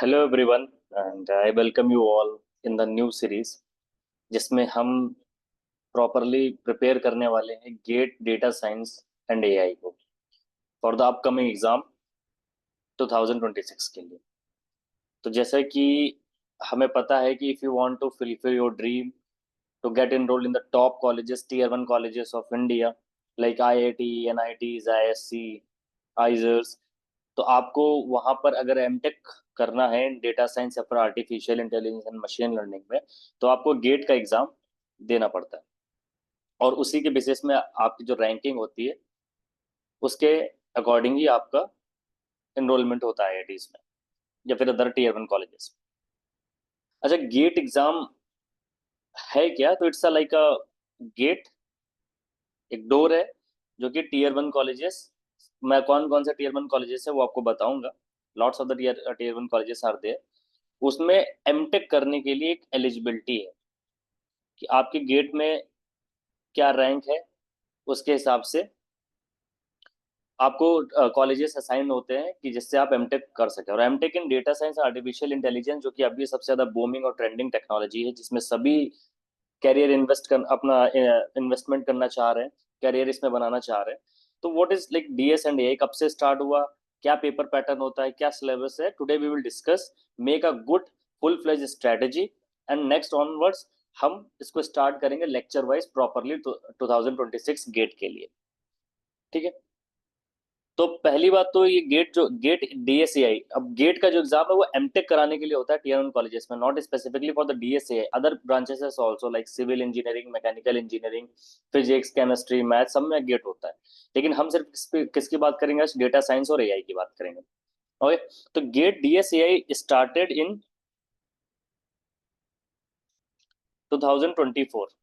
Hello everyone and I welcome you all in the new series जिसमें हम properly prepare करने वाले हैं gate data science and AI को फॉर द अपकमिंग एग्जाम 2026 के लिए। तो जैसे कि हमें पता है कि if you want to fulfil your dream to GATE enrolled in the top colleges, tier 1 colleges of India like IIT, NITs, ISC, IISERs, तो आपको वहां पर अगर एमटेक करना है डेटा साइंस या फिर artificial intelligence and machine learning में, तो आपको गेट का एग्जाम देना पड़ता है। और उसी के बेसिस में आपकी जो रैंकिंग होती है उसके अकॉर्डिंग ही आपका एनरोलमेंट होता है आईआईटीज में या फिर अदर टीयर 1 कॉलेजेस। अच्छा, गेट एग्जाम है क्या? तो इट्स लाइक अ गेट, एक डोर है जो कि टीयर 1 कॉलेजेस, मैं कौन कौन से टीयर 1 कॉलेजेस है वो आपको बताऊंगा। Lots of the tier tier 1 colleges are there. उसमें एमटेक करने के लिए एक एलिजिबिलिटी है कि आपके गेट में क्या रैंक है, उसके हिसाब से आपको कॉलेजेस असाइन होते हैं कि जिससे आप एमटेक कर सके। और MTech in data science artificial intelligence, जो कि अभी सबसे ज्यादा बूमिंग और ट्रेंडिंग टेक्नोलॉजी है, जिसमें सभी कैरियर अपना इन्वेस्टमेंट करना चाह रहे हैं, कैरियर इसमें बनाना चाह रहे हैं। तो what is like DS and AI, कब से स्टार्ट हुआ, क्या पेपर पैटर्न होता है, क्या सिलेबस है, today we will discuss, make a good full fledge strategy, and next onwards हम इसको स्टार्ट करेंगे लेक्चर वाइज प्रॉपरली 2026 गेट के लिए। ठीक है। तो पहली बात तो ये गेट डीएसएआई, अब गेट का जो एग्जाम है वो एमटेक कराने के लिए होता है टीयर 1 कॉलेजेस में, not specifically for the DSAI, other branches also like civil engineering, mechanical engineering, physics, chemistry, math, सब में गेट होता है। लेकिन हम सिर्फ किसकी बात करेंगे? डेटा साइंस और एआई की बात करेंगे। ओके। तो गेट डीएसएआई स्टार्टेड इन 2024।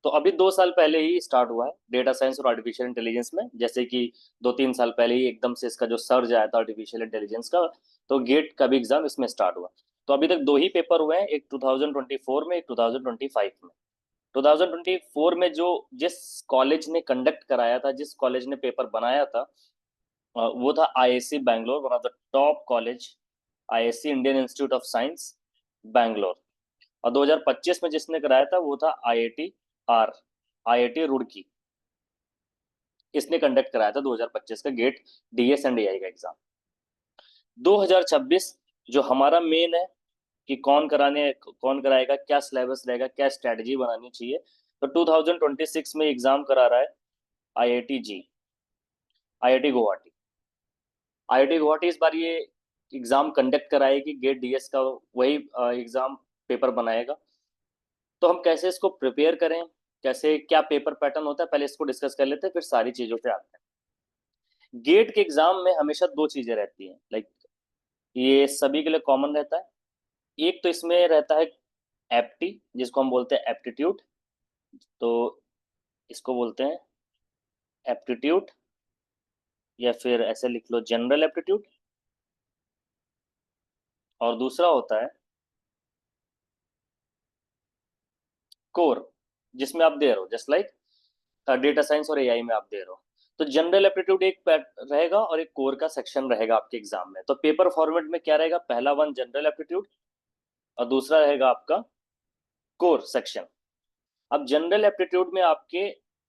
तो अभी 2 साल पहले ही स्टार्ट हुआ है डेटा साइंस और आर्टिफिशियल इंटेलिजेंस में। जैसे कि 2-3 साल पहले ही एकदम से इसका जो सर्ज आया था आर्टिफिशियल इंटेलिजेंस का, तो गेट का भी एग्जाम इसमें स्टार्ट हुआ। तो अभी तक दो ही पेपर हुए हैं, एक 2024 में, एक 2025 में। 2024 में जो जिस कॉलेज ने कंडक्ट कराया था, जिस कॉलेज ने पेपर बनाया था, वो था IIC Bangalore, one of the top college, IIC Indian institute of science Bangalore. और 2025 में जिसने कराया था वो था आईआईटी रुड़की। इसने कंडक्ट कराया था 2025 का गेट डीएस एंड एआई का एग्जाम। 2026 जो हमारा मेन है कि कौन कराएगा, क्या सिलेबस रहेगा, क्या स्ट्रेटजी बनानी चाहिए, तो 2026 में एग्जाम करा रहा है IIT JEE, IIT Guwahati. IIT Guwahati इस बार ये एग्जाम कंडक्ट कराएगी, गेट डीएस का वही एग्जाम पेपर बनाएगा। तो हम कैसे इसको प्रिपेयर करें, कैसे क्या पेपर पैटर्न होता है, पहले इसको डिस्कस कर लेते हैं, फिर सारी चीजों पे आते हैं। गेट के एग्जाम में हमेशा दो चीजें रहती हैं, लाइक ये सभी के लिए कॉमन रहता है। एक तो इसमें रहता है एप्टी, जिसको हम बोलते हैं एप्टीट्यूड। तो इसको बोलते हैं एप्टीट्यूड, या फिर ऐसे लिख लो जनरल एप्टीट्यूड। और दूसरा होता है कोर, जिसमें आप दे रहे हो जस्ट लाइक डेटा साइंस और एआई में आप दे रहे हो। तो जनरल एप्टीट्यूड एक रहेगा और एक कोर का सेक्शन रहेगा आपके एग्जाम में। तो पेपर फॉर्मेट में क्या रहेगा? पहला वन जनरल एप्टीट्यूड और दूसरा रहेगा आपका कोर सेक्शन। अब जनरल एप्टीट्यूड में आपके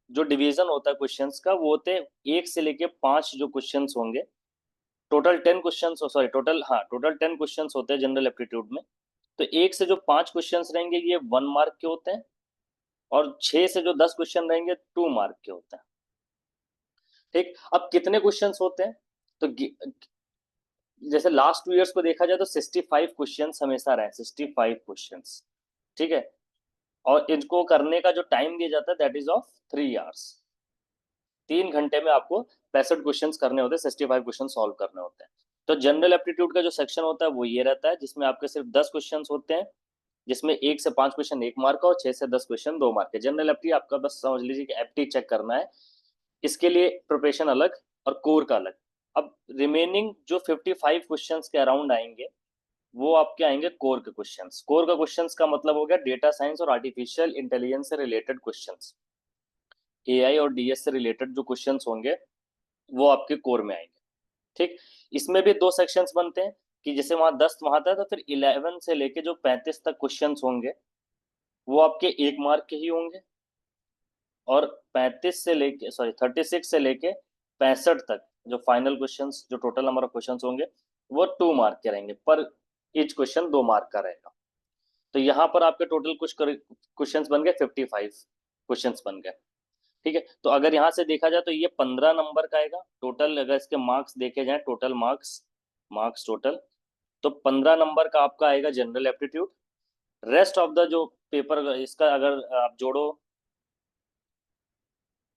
जो डिवीजन होता है क्वेश्चंस का, वो होते हैं 1 से लेके 5 जो क्वेश्चंस होंगे। टोटल 10 क्वेश्चंस, सॉरी टोटल, हाँ टोटल 10 क्वेश्चंस होते हैं जनरल एप्टीट्यूड में। तो 1 से जो 5 क्वेश्चंस रहेंगे ये 1 मार्क के होते हैं, और 6 से जो 10 क्वेश्चन रहेंगे 2 मार्क के होते हैं। ठीक, अब कितने क्वेश्चंस होते हैं? तो जैसे लास्ट 2 इयर्स को देखा जाए तो 65 क्वेश्चन हमेशा रहे, 65 क्वेश्चन। ठीक है। और इनको करने का जो टाइम दिया जाता है दैट इज ऑफ 3 आवर्स। 3 घंटे में आपको 65 क्वेश्चन करने होते हैं, 65 क्वेश्चन सॉल्व करने होते हैं। तो जनरल एप्टीट्यूड का जो सेक्शन होता है वो ये रहता है, जिसमें आपके सिर्फ 10 क्वेश्चन होते हैं, जिसमें 1 से 5 क्वेश्चन 1 मार्क का और 6 से 10 क्वेश्चन 2 मार्क के। जनरल एप्टी आपका बस समझ लीजिए कि एप्टी चेक करना है, इसके लिए प्रिपरेशन अलग और कोर का अलग। अब रिमेनिंग जो 55 क्वेश्चंस के अराउंड आएंगे वो आपके आएंगे कोर के क्वेश्चंस। कोर का क्वेश्चंस का मतलब हो गया डेटा साइंस और आर्टिफिशियल इंटेलिजेंस से रिलेटेड क्वेश्चंस, एआई और डीएस से रिलेटेड जो क्वेश्चंस होंगे वो आपके कोर में आएंगे। ठीक। इसमें भी दो सेक्शंस बनते हैं। कि जैसे वहां 10 वहां था, तो फिर 11 से लेके जो 35 तक क्वेश्चन होंगे वो आपके 1 मार्क के ही होंगे, और 35 से लेके, सॉरी 36 से लेके 65 तक जो फाइनल क्वेश्चंस, जो टोटल नंबर ऑफ क्वेश्चंस होंगे वो 2 मार्क के रहेंगे, पर ईच क्वेश्चन 2 मार्क का रहेगा। तो यहाँ पर आपके टोटल कुछ क्वेश्चंस बन गए, 55 क्वेश्चंस बन गए। ठीक है, तो अगर यहाँ से देखा जाए तो ये 15 नंबर का आएगा टोटल, अगर इसके मार्क्स देखे जाए, टोटल मार्क्स, मार्क्स टोटल, तो 15 नंबर का आपका आएगा general aptitude. Rest of the जो पेपर इसका अगर आप जोड़ो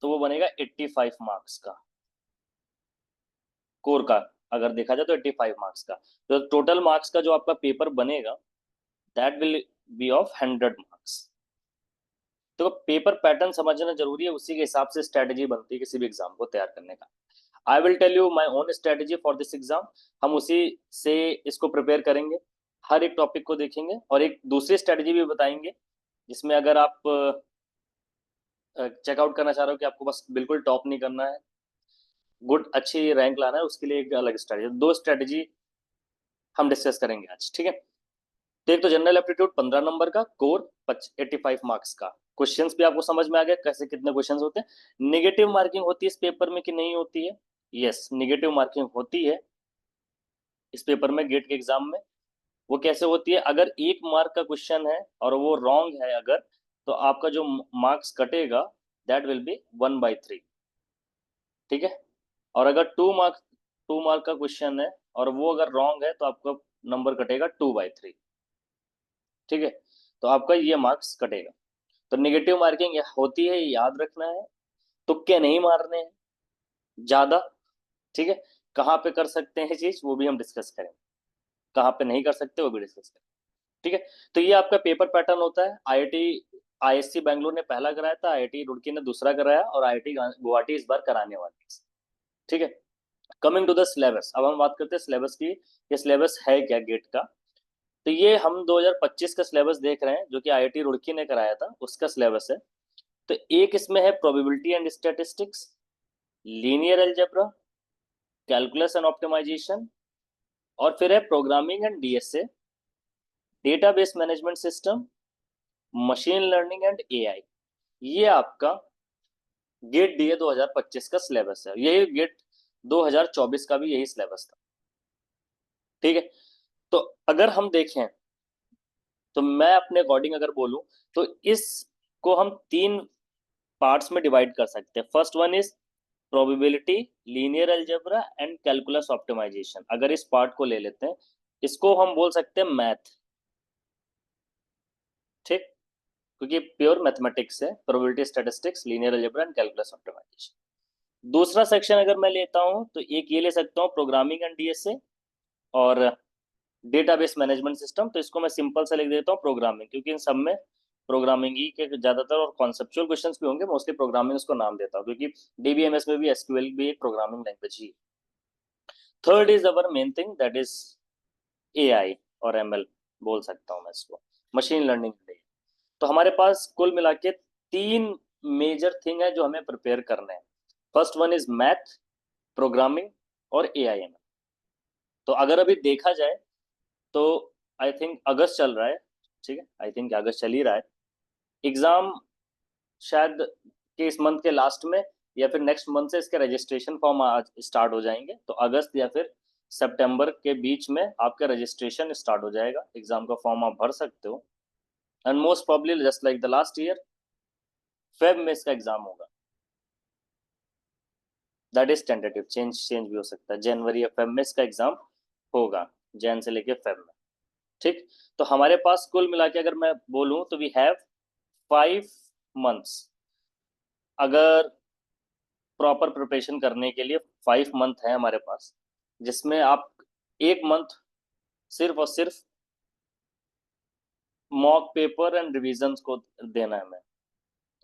तो वो बनेगा 85 मार्क्स का, कोर का अगर देखा जाए तो 85 मार्क्स का। तो टोटल मार्क्स का जो आपका पेपर बनेगा that will be of 100 marks. तो पेपर पैटर्न समझना जरूरी है, उसी के हिसाब से स्ट्रेटेजी बनती है किसी भी एग्जाम को तैयार करने का। I will tell you my own strategy for this exam. हम उसी से इसको प्रिपेयर करेंगे, हर एक टॉपिक को देखेंगे और एक दूसरी स्ट्रेटेजी भी बताएंगे, जिसमें अगर आप चेकआउट करना चाह रहे हो कि आपको बस बिल्कुल टॉप नहीं करना है, गुड अच्छी रैंक लाना है, उसके लिए एक अलग स्ट्रेटेजी, दो स्ट्रेटेजी हम डिस्कस करेंगे आज। ठीक है, तो एक तो जनरल एप्टीट्यूड 15 नंबर का, कोर 85 मार्क्स का। क्वेश्चंस भी आपको समझ में आ गया कैसे कितने क्वेश्चंस होते हैं। नेगेटिव मार्किंग होती है इस पेपर में कि नहीं होती है? यस, नेगेटिव मार्किंग होती है इस पेपर में, गेट के एग्जाम में। वो कैसे होती है? अगर 1 मार्क का क्वेश्चन है और वो रॉन्ग है अगर, तो आपका जो मार्क्स कटेगा दैट विल बी 1/3। ठीक है, और अगर 2 मार्क का क्वेश्चन है और वो अगर रॉन्ग है तो आपका नंबर कटेगा 2/3। ठीक है, तो आपका ये मार्क्स कटेगा। तो नेगेटिव मार्किंग होती है, याद रखना है। तुक्के नहीं मारने हैं ज्यादा। ठीक है, कहाँ पे कर सकते हैं चीज वो भी हम डिस्कस करेंगे, कहाँ पे नहीं कर सकते वो भी डिस्कस करेंगे। ठीक है, तो ये आपका पेपर पैटर्न होता है। आईआईटी आईएससी बैंगलोर ने पहला कराया था, आईआईटी रुड़की ने दूसरा कराया और आईआईटी गुवाहाटी इस बार कराने वाली है। ठीक है, कमिंग टू द सिलेबस, अब हम बात करते हैं सिलेबस की। ये सिलेबस है क्या गेट का? तो ये हम 2025 का सिलेबस देख रहे हैं, जो कि आईआईटी रुड़की ने कराया था, उसका सिलेबस है। तो एक इसमें है probability and statistics, linear algebra, calculus and optimisation, और फिर है programming and DSA, database management system, machine learning and AI. ये आपका गेट डीए 2025 का सिलेबस है। यही गेट 2024 का भी यही सिलेबस था। ठीक है, तो अगर हम देखें तो मैं अपने अकॉर्डिंग अगर बोलूं तो इसको हम 3 पार्ट्स में डिवाइड कर सकते हैं। First one is probability, linear algebra and calculus optimisation. अगर इस पार्ट को ले लेते हैं, इसको हम बोल सकते हैं मैथ। ठीक, क्योंकि प्योर मैथमेटिक्स है, probability, statistics, linear algebra and calculus optimisation. दूसरा सेक्शन अगर मैं लेता हूं तो एक ये ले सकता हूं, प्रोग्रामिंग एंड डीएसए और डेटाबेस मैनेजमेंट सिस्टम। तो इसको मैं सिंपल से लिख देता हूँ प्रोग्रामिंग, क्योंकि इन सब में प्रोग्रामिंग ही के ज्यादातर और कॉन्सेप्चुअल क्वेश्चंस भी होंगे, मोस्टली प्रोग्रामिंग उसको नाम देता हूँ, क्योंकि डीबीएमएस में भी एसक्यूएल भी एक programming language he. Third is our main thing that is AI और एमएल, बोल सकता हूँ मैं इसको, मशीन लर्निंग। तो हमारे पास कुल मिला के 3 मेजर थिंग है जो हमें प्रिपेयर करने हैं। First one is math, programming और एआईएमएल। तो अगर अभी देखा जाए तो आई थिंक अगस्त चल रहा है। ठीक है, आई थिंक अगस्त चल ही रहा है। एग्जाम शायद कि इस मंथ के लास्ट में या फिर नेक्स्ट मंथ से इसके रजिस्ट्रेशन फॉर्म आज स्टार्ट हो जाएंगे। तो अगस्त या फिर सितंबर के बीच में आपका रजिस्ट्रेशन स्टार्ट हो जाएगा, एग्जाम का फॉर्म आप भर सकते हो। And most probably just like the last year, Feb में इसका एग्जाम होगा। That is tentative, change change भी हो सकता है, जनवरी या फेब में इसका एग्जाम होगा, जैन से लेके फेब में। ठीक, तो हमारे पास कुल मिला के अगर मैं बोलूं तो वी हैव 5 मंथ्स। अगर प्रॉपर प्रिपरेशन करने के लिए 5 मंथ है हमारे पास, जिसमें आप 1 मंथ सिर्फ और सिर्फ मॉक पेपर एंड रिविजन को देना है हमें।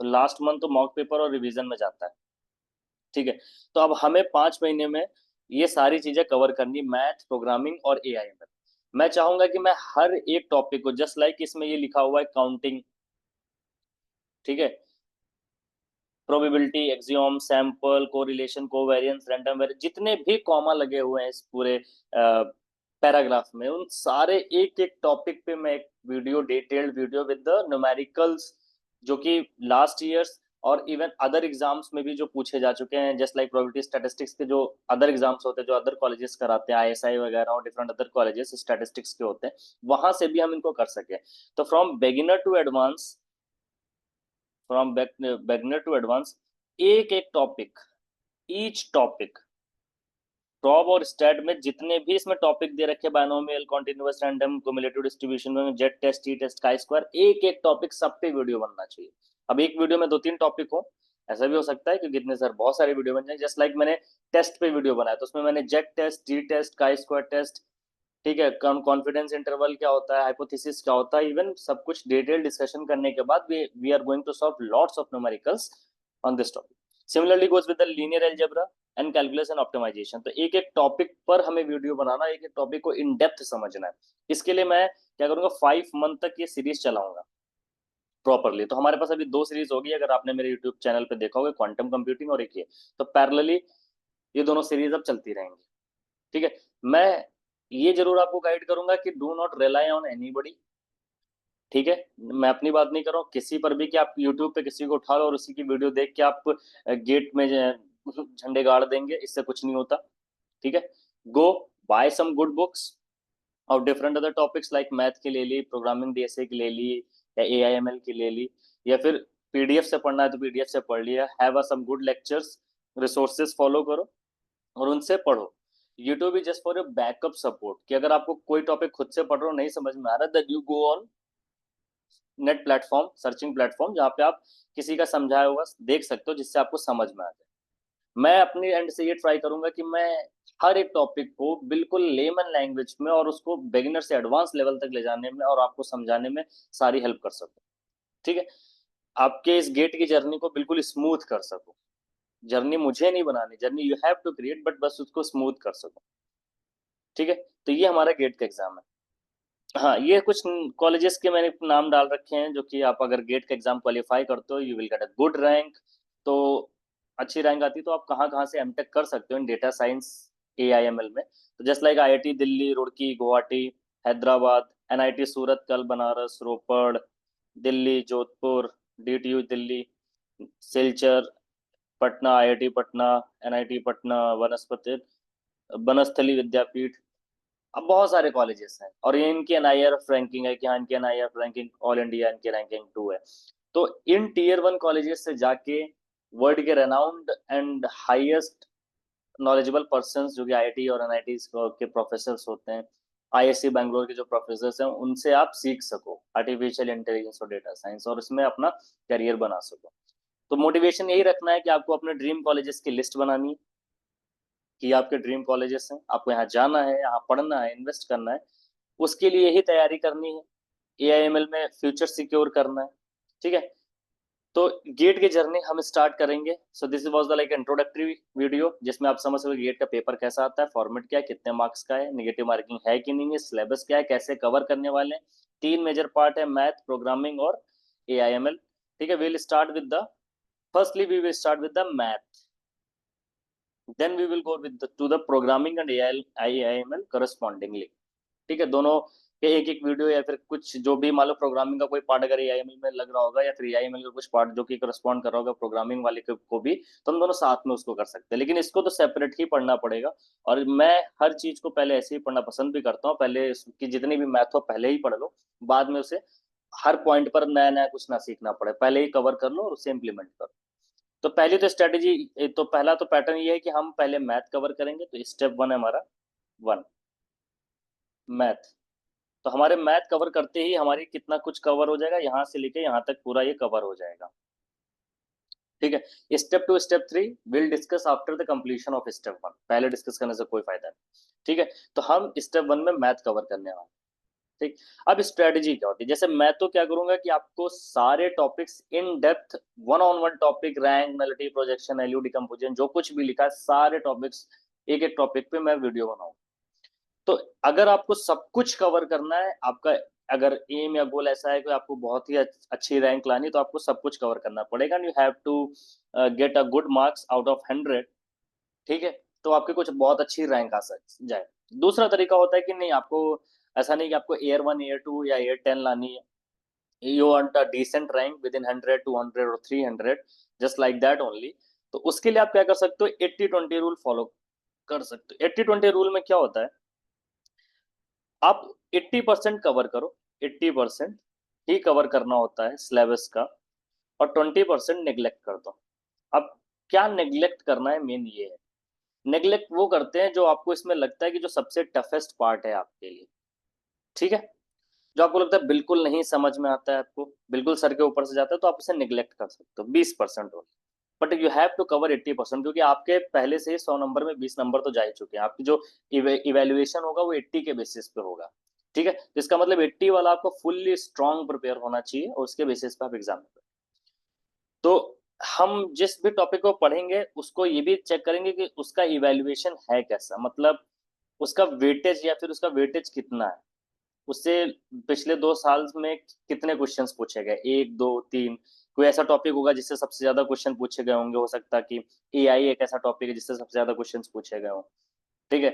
तो लास्ट मंथ तो मॉक पेपर और रिविजन में जाता है। ठीक है, तो अब हमें 5 महीने में ये सारी चीजें कवर करनी, मैथ, प्रोग्रामिंग और एआई में। मैं चाहूंगा कि मैं हर एक टॉपिक को, जस्ट लाइक इसमें ये लिखा हुआ है काउंटिंग, ठीक है, probability, axiom, sample, correlation, covariance, random variance, जितने भी कॉमा लगे हुए हैं इस पूरे पैराग्राफ में उन सारे एक एक टॉपिक पे मैं एक video, detailed video with the numericals, जो कि लास्ट ईयर्स और इवन अदर एग्जाम्स में भी जो पूछे जा चुके हैं, जस्ट लाइक प्रोबेबिलिटी स्टैटिस्टिक्स के जो अदर एग्जाम्स होते हैं, जो अदर कॉलेजेस कराते हैं, आईएसआई वगैरह और डिफरेंट अदर कॉलेजेस स्टैटिस्टिक्स के होते हैं, वहां से भी हम इनको कर सके। तो फ्रॉम बिगिनर टू एडवांस एक एक टॉपिक, ईच टॉपिक, प्रॉब और स्टैट में जितने भी इसमें टॉपिक दे रखे, binomial, continuous, random, cumulative distribution में, Z test, T test, chi square, एक एक टॉपिक सब पे वीडियो बनना चाहिए। अब एक वीडियो में 2-3 टॉपिक हो, ऐसा भी हो सकता है क्योंकि इतने सर बहुत सारे वीडियो बन जाए। जस्ट लाइक मैंने टेस्ट पे वीडियो बनाया, तो उसमें मैंने Z test, T test, chi square test, ठीक है, कॉन्फिडेंस इंटरवल क्या होता है, हाइपोथेसिस क्या होता है, इवन सब कुछ डिटेल डिस्कशन करने के बाद we are going to solve lots of numericals on this topic. Similarly goes with the linear algebra and calculus and optimisation. तो एक एक टॉपिक पर हमें वीडियो बनाना, एक एक टॉपिक को इन डेप्थ समझना है। इसके लिए मैं क्या करूंगा, 5 मंथ तक ये सीरीज चलाऊंगा प्रॉपरली। तो हमारे पास अभी 2 सीरीज होगी, अगर आपने मेरे यूट्यूब चैनल पे देखा होगा, क्वांटम कंप्यूटिंग और एक ये। तो पैरेलली ये दोनों सीरीज अब चलती रहेंगी, ठीक है। मैं ये जरूर आपको गाइड करूंगा कि do not rely on anybody, ठीक है। मैं अपनी बात नहीं कर रहा हूँ किसी पर भी कि आप यूट्यूब पे किसी को उठा लो और उसी की वीडियो देख के आप गेट में झंडे गाड़ देंगे, इससे कुछ नहीं होता, ठीक है। गो बाय सम गुड बुक्स और different other topics like math की ले ली, प्रोग्रामिंग डीएसए की ले ली, या एआईएमएल की ले ली, या फिर पीडीएफ से पढ़ना है तो पीडीएफ से पढ़ लिया। Have a some good lectures, resources follow करो और उनसे पढ़ो। YouTube is just for your backup support, कि अगर आपको कोई टॉपिक खुद से पढ़ रहे हो नहीं समझ में आ रहा, that you go on net platform, searching platform, जहाँ पे आप किसी का समझाया हुआ देख सकते हो जिससे आपको समझ में आ जाए। मैं अपनी एंड से ये ट्राई करूंगा कि मैं हर एक टॉपिक को बिल्कुल लेमन लैंग्वेज में और उसको बिगिनर से एडवांस लेवल तक ले जाने में और आपको समझाने में सारी हेल्प कर सकूं, ठीक है। आपके इस गेट की जर्नी को बिल्कुल स्मूथ कर सकूं। जर्नी मुझे नहीं बनानी, journey you have to create, but बस उसको स्मूथ कर सकूं, ठीक है। तो ये हमारा गेट का एग्जाम है। हाँ, ये कुछ कॉलेजेस के मैंने नाम डाल रखे हैं, जो कि आप अगर गेट का एग्जाम क्वालिफाई करते हो, you will get a good rank. तो अच्छी रैंक आती है तो आप कहाँ कहाँ से एमटेक कर सकते हो इन डेटा साइंस एआईएमएल में। तो just like IIT Delhi, Roorkee, Guwahati, Hyderabad, NIT Surat, कल, Banaras, Ropar, Delhi, Jodhpur, DTU Delhi, Silchar, Patna, IIT Patna, NIT Patna, वनस्पति बनस्थली विद्यापीठ, अब बहुत सारे कॉलेजेस हैं और ये इनकी एनआईआरएफ रैंकिंग है कि हाँ, इनकी एनआईआरएफ रैंकिंग ऑल इंडिया इनकी रैंकिंग 2 है। तो इन टीयर 1 कॉलेजेस से जाके वर्ल्ड के renowned and highest knowledgeable person जो कि आईआईटी और एनआईटी के प्रोफेसर होते हैं, आईएससी बैंगलोर के जो प्रोफेसर हैं, उनसे आप सीख सको आर्टिफिशियल इंटेलिजेंस और डेटा साइंस और इसमें अपना करियर बना सको। तो मोटिवेशन यही रखना है कि आपको अपने ड्रीम कॉलेजेस की लिस्ट बनानी है, कि आपके ड्रीम कॉलेजेस हैं, आपको यहाँ जाना है, यहाँ पढ़ना है, इन्वेस्ट करना है, उसके लिए ही तैयारी करनी है। एआईएमएल में फ्यूचर सिक्योर करना है, ठीक है। तो गेट की जर्नी हम स्टार्ट करेंगे। So this was the like introductory video, जिसमें आप समझ सकते गेट का पेपर कैसा आता है, फॉर्मेट क्या है, कितने मार्क्स का है, नेगेटिव मार्किंग है कि नहीं है, सिलेबस क्या है, कैसे कवर करने वाले हैं। 3 मेजर पार्ट है, मैथ, प्रोग्रामिंग और एआईएमएल, ठीक है। Will start with the firstly we will start with the math, then we will go with to the programming and AIML correspondingly, ठीक है। दोनों के एक एक वीडियो या फिर कुछ जो भी मान लो प्रोग्रामिंग का कोई पार्ट अगर एआईएमएल में लग रहा होगा या फिर एआईएमएल का कुछ पार्ट जो कि करस्पॉन्ड कर रहा होगा प्रोग्रामिंग वाले को भी, तो हम दोनों साथ में उसको कर सकते हैं। लेकिन इसको तो सेपरेट ही पढ़ना पड़ेगा और मैं हर चीज को पहले ऐसे ही पढ़ना पसंद भी करता हूँ। पहले इसकी जितनी भी मैथ हो पहले ही पढ़ लो, बाद में उसे हर पॉइंट पर नया नया कुछ ना सीखना पड़े, पहले ही कवर कर लो और उसे इम्प्लीमेंट करो। तो पहली तो स्ट्रेटेजी, तो पहला तो पैटर्न ये है कि हम पहले मैथ कवर करेंगे। तो स्टेप 1 है हमारा, 1 मैथ। तो हमारे मैथ कवर करते ही हमारी कितना कुछ कवर हो जाएगा, यहाँ से लेके यहाँ तक पूरा ये कवर हो जाएगा, ठीक है। Step 2 step 3 will discuss after the completion of step 1, पहले डिस्कस करने से कोई फायदा नहीं, ठीक है। तो हम स्टेप 1 में मैथ कवर करने वाले, ठीक। अब स्ट्रेटेजी क्या होती है, जैसे मैं तो क्या करूंगा कि आपको सारे topics in depth, one on one topic, rank, nullity, projection, LU, decomposition, जो कुछ भी लिखा है सारे टॉपिक्स, एक एक टॉपिक पे मैं वीडियो बनाऊंगा। तो अगर आपको सब कुछ कवर करना है, आपका अगर एम या गोल ऐसा है कि आपको बहुत ही अच्छी रैंक लानी, तो आपको सब कुछ कवर करना पड़ेगा। You have to get a good marks out of 100, ठीक है। तो आपकी कुछ बहुत अच्छी रैंक आ जाए। दूसरा तरीका होता है कि नहीं, आपको ऐसा नहीं कि आपको एयर 1 एयर 2 या एयर 10 लानी है, you want a decent rank within 100 200 और 300, just like that only। तो उसके लिए आप क्या कर सकते हो, 80-20 रूल फॉलो कर सकते हो। 80-20 रूल में क्या होता है, आप 80% कवर करो, 80% ही कवर करना होता है सिलेबस का, और 20% नेग्लेक्ट कर दो। अब क्या नेग्लेक्ट करना है, मेन ये है। नेग्लेक्ट वो करते हैं जो आपको इसमें लगता है कि जो सबसे टफेस्ट पार्ट है आपके लिए, ठीक है, जो आपको लगता है बिल्कुल नहीं समझ में आता है, आपको बिल्कुल सर के ऊपर से जाता है, तो आप उसे निग्लेक्ट कर सकते हो, 20% हो। But you have to cover 80%, क्योंकि आपके पहले से ही 100 नंबर में 20 नंबर तो जा ही चुके हैं। आपकी जो इवेल्युएशन होगा वो 80 के बेसिस पे होगा, ठीक है। तो इसका मतलब 80 वाला आपको फुल्ली स्ट्रांग प्रिपेयर होना चाहिए, और उसके बेसिस पे आप एग्जाम में। तो हम जिस भी टॉपिक को पढ़ेंगे उसको ये भी चेक करेंगे कि उसका इवेल्युएशन है कैसा, मतलब उसका वेटेज या फिर उसका वेटेज कितना है, उससे पिछले 2 साल में कितने क्वेश्चंस पूछे गए, 1 2 3। कोई ऐसा टॉपिक होगा जिससे सबसे ज्यादा क्वेश्चन पूछे गए होंगे, हो सकता है कि एआई एक ऐसा टॉपिक है जिससे सबसे ज्यादा क्वेश्चंस पूछे गए हों, ठीक है।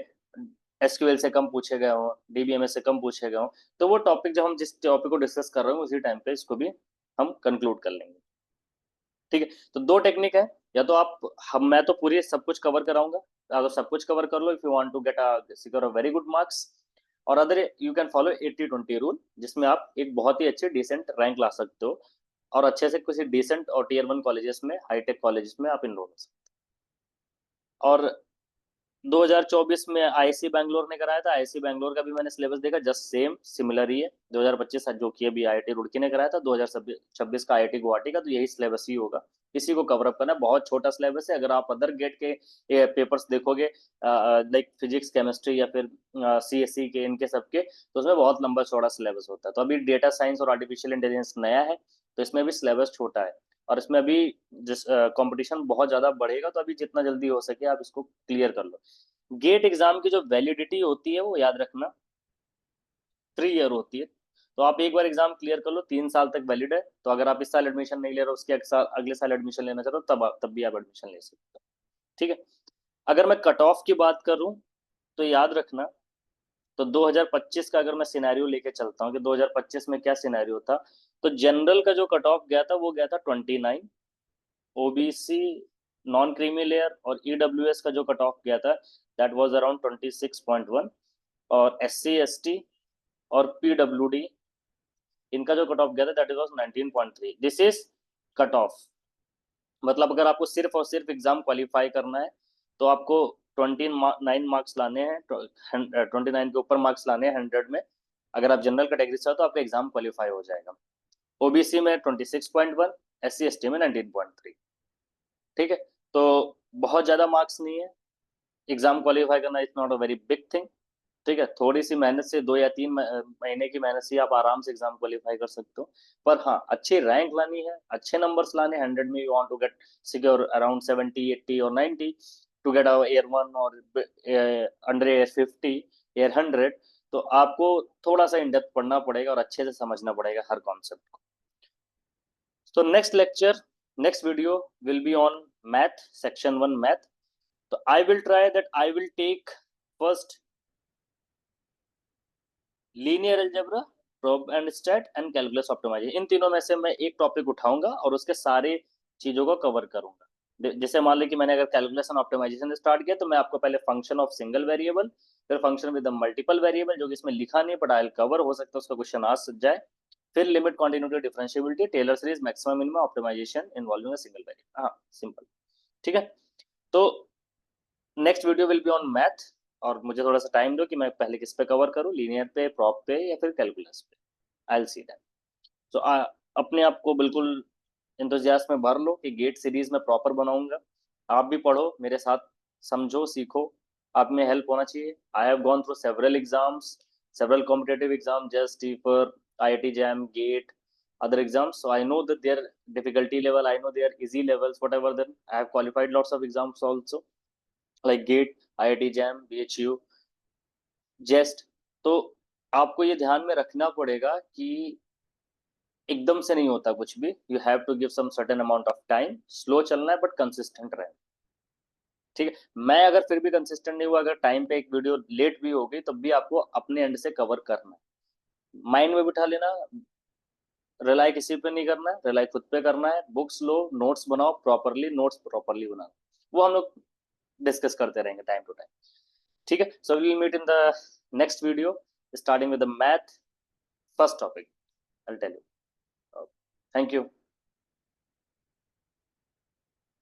एसक्यूएल से कम पूछे गए हों, डीबीएमएस से कम पूछे गए हों। तो वो टॉपिक, जब हम जिस टॉपिक को डिस्कस कर रहे हैं उसी टाइम पे इसको भी हम कंक्लूड कर लेंगे, ठीक है। तो दो टेक्निक है, या तो आप, हम मैं तो पूरी सब कुछ कवर कराऊंगा, अगर सब कुछ कवर कर लो, if you want to get a secure a very good marks, और other you can follow 80-20 rule, जिसमें आप एक बहुत ही अच्छे डिसेंट रैंक ला सकते हो, और अच्छे से किसी डिसेंट और टीयर 1 कॉलेजेस में, हाईटेक कॉलेजेस में आप इनरोल हो सकते हो। और 2024 में आईआईसी बैंगलोर ने कराया था, आईआईसी बैंगलोर का भी मैंने सिलेबस देखा, जस्ट सेम सिमिलर ही है। 2025 जो कि अभी आईआईटी रुड़की ने कराया था, 2026 का आईआईटी गुवाहाटी का, तो यही सिलेबस ही होगा, इसी को कवर अप करना है। बहुत छोटा सिलेबस है, अगर आप अदर गेट के पेपर्स देखोगे, लाइक फिजिक्स केमिस्ट्री या फिर सीएससी के, इनके सबके, तो उसमें बहुत लंबा चौड़ा सिलेबस होता है। तो अभी डेटा साइंस और आर्टिफिशियल इंटेलिजेंस नया है, तो इसमें भी सिलेबस छोटा है, और इसमें अभी जिस कंपटीशन बहुत ज्यादा बढ़ेगा, तो अभी जितना जल्दी हो सके आप इसको क्लियर कर लो। गेट एग्जाम की जो वैलिडिटी होती है वो याद रखना 3 ईयर होती है। तो आप एक बार एग्जाम क्लियर कर लो, 3 साल तक वैलिड है। तो अगर आप इस साल एडमिशन नहीं ले रहे हो, उसके अगले साल एडमिशन लेना चाहते हो, तब भी आप एडमिशन ले सकते हो, ठीक है। अगर मैं कट ऑफ की बात करूं, तो याद रखना, तो 2025 का अगर मैं सिनेरियो लेके चलता हूँ कि 2025 में क्या सिनेरियो था, तो जनरल का जो कट ऑफ गया था वो गया था 29, ओबीसी, नॉन क्रीमी लेयर और ईडब्ल्यूएस का जो कट ऑफ गया था, दैट वाज अराउंड 26.1, और एससी एसटी और पीडब्ल्यूडी, इनका जो कट ऑफ गया था that was 19.3। This is cut off, मतलब अगर आपको सिर्फ और सिर्फ एग्जाम क्वालिफाई करना है, तो आपको 29 मार्क्स लाने हैं, 29 के ऊपर मार्क्स लाने हैं 100 में। अगर आप जनरल कैटेगरी से हो तो आपका एग्जाम क्वालिफाई हो जाएगा। ओबीसी में 26.1, एससी एसटी में 19.3, ठीक है। तो बहुत ज्यादा मार्क्स नहीं है, एग्जाम क्वालिफाई करना is not a very big thing, ठीक है। थोड़ी सी मेहनत से, 2 या 3 महीने की मेहनत से आप आराम से एग्जाम क्वालिफाई कर सकते हो। पर हाँ, अच्छी रैंक लानी है, अच्छे नंबर्स लाने, 100 में you want to get secure around 70 80 और 90 टू गेट अवर एयर 1, और अंडर एयर 50, एयर 100। तो आपको थोड़ा सा इन डेप्थ पढ़ना पड़ेगा और अच्छे से समझना पड़ेगा हर कॉन्सेप्ट को। तो next lecture, next video will be on math, section 1 math. तो I will try that I will take first linear algebra, prob and stat and calculus optimization, इन तीनों में से मैं एक टॉपिक उठाऊंगा और उसके सारे चीजों को कवर करूंगा। जैसे मान ली कि मैंने अगर कैलकुलेशन ऑप्टिमाइजेशन स्टार्ट किया, तो मैं आपको पहले फंक्शन ऑफ सिंगल वेरिएबल, फिर फंक्शन विद मल्टीपल वेरिएबल, जो कि इसमें लिखा नहीं बट आई कवर, हो सकता है उसका क्वेश्चन आ जाए, फिर limit continuity differentiability, Taylor series, maximum minimum, optimisation involving a single variable. हाँ, सिंपल, ठीक है। तो next video will be on math, और मुझे थोड़ा सा टाइम दो कि मैं पहले किस पे कवर करूँ, लीनियर पे, प्रॉप पे, या फिर कैलकुलस पे। I will see that. तो अपने आप को बिल्कुल इंतजियास्ट में भर लो कि गेट सीरीज में प्रॉपर बनाऊंगा। आप भी पढ़ो मेरे साथ, समझो, सीखो, आप में हेल्प होना चाहिए। I have gone through several exams, several competitive exam, just टीपर, IIT JAM, GATE, other exams, so I know that their difficulty level, I know their easy levels, whatever. Then I have qualified lots of exams also, like gate, IIT jam, BHU, जेस्ट। तो आपको ये ध्यान में रखना पड़ेगा कि एकदम से नहीं होता कुछ भी, you have to give some certain amount of time, slow चलना है बट कंसिस्टेंट रहना। ठीक है, मैं अगर फिर भी कंसिस्टेंट नहीं हुआ, अगर टाइम पे एक वीडियो लेट भी होगी, तब भी आपको अपने एंड से कवर करना है, माइंड में बिठा लेना। रिलाई किसी पे नहीं करना है, रिलाई खुद पे करना है। बुक्स लो, नोट्स बनाओ प्रॉपरली, नोट्स प्रॉपरली बनाओ। वो हम लोग डिस्कस करते रहेंगे टाइम टू टाइम। ठीक है, so we will meet in the next video starting with the math first topic. I will tell you. Thank you.